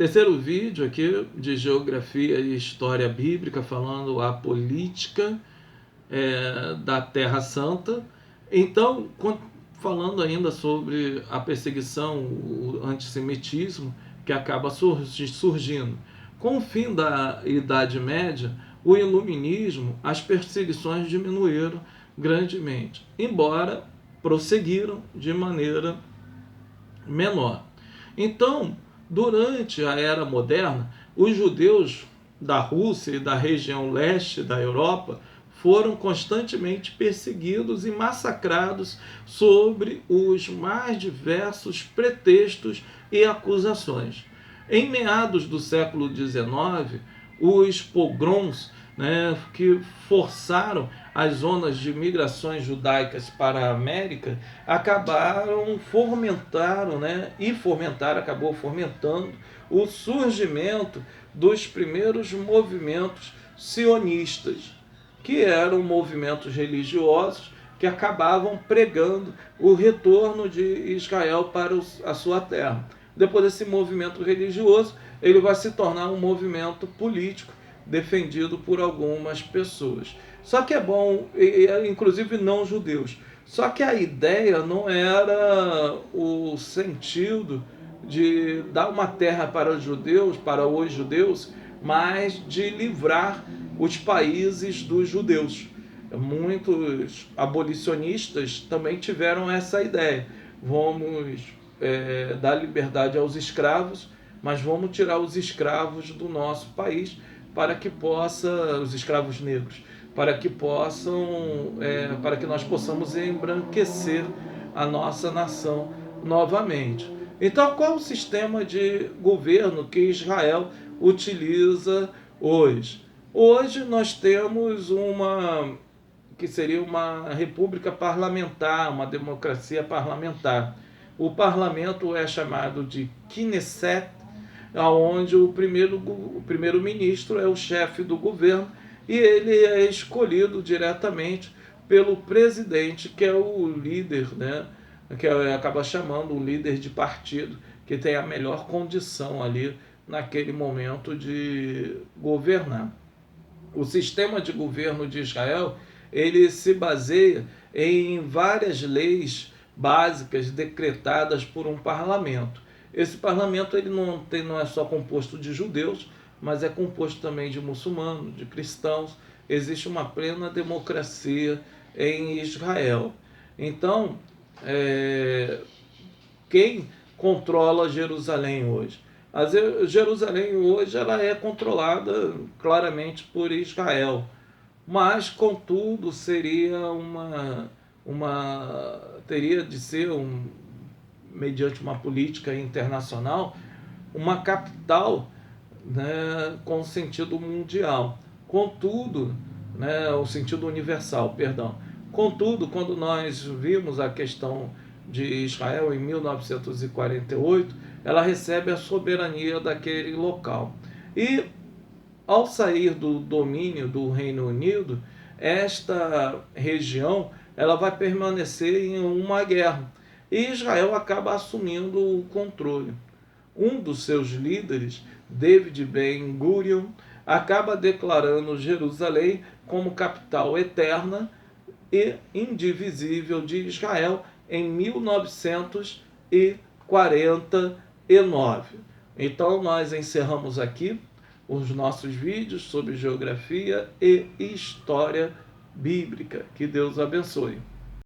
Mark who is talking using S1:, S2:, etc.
S1: Terceiro vídeo aqui de geografia e história bíblica, falando a política da Terra Santa. Então, falando ainda sobre a perseguição, o antissemitismo, que acaba surgindo. Com o fim da Idade Média, o iluminismo, as perseguições diminuíram grandemente, embora prosseguiram de maneira menor. Então, durante a Era Moderna, os judeus da Rússia e da região leste da Europa foram constantemente perseguidos e massacrados sobre os mais diversos pretextos e acusações. Em meados do século XIX, os pogroms, que forçaram as zonas de migrações judaicas para a América, acabou fomentando o surgimento dos primeiros movimentos sionistas, que eram movimentos religiosos que acabavam pregando o retorno de Israel para a sua terra. Depois desse movimento religioso, ele vai se tornar um movimento político defendido por algumas pessoas. Só que é bom, inclusive não judeus. Só que a ideia não era o sentido de dar uma terra para os judeus, mas de livrar os países dos judeus. Muitos abolicionistas também tiveram essa ideia. Vamos dar liberdade aos escravos, mas vamos tirar os escravos do nosso país para que os escravos negros, para que nós possamos embranquecer a nossa nação novamente. Então, qual o sistema de governo que Israel utiliza hoje? Hoje nós temos que seria uma república parlamentar, uma democracia parlamentar. O parlamento é chamado de Knesset, onde o primeiro-ministro é o chefe do governo e ele é escolhido diretamente pelo presidente, que é o líder, que acaba chamando o líder de partido, que tem a melhor condição ali naquele momento de governar. O sistema de governo de Israel, ele se baseia em várias leis básicas decretadas por um parlamento. Esse parlamento ele não é só composto de judeus, mas é composto também de muçulmanos, de cristãos. Existe uma plena democracia em Israel. Então, quem controla Jerusalém hoje? Jerusalém hoje ela é controlada claramente por Israel, mas contudo teria de ser mediante uma política internacional, uma capital, com sentido mundial. Contudo, o sentido universal, perdão. Contudo, quando nós vimos a questão de Israel em 1948, ela recebe a soberania daquele local. E, ao sair do domínio do Reino Unido, esta região ela vai permanecer em uma guerra. E Israel acaba assumindo o controle. Um dos seus líderes, David Ben-Gurion, acaba declarando Jerusalém como capital eterna e indivisível de Israel em 1949. Então nós encerramos aqui os nossos vídeos sobre geografia e história bíblica. Que Deus abençoe.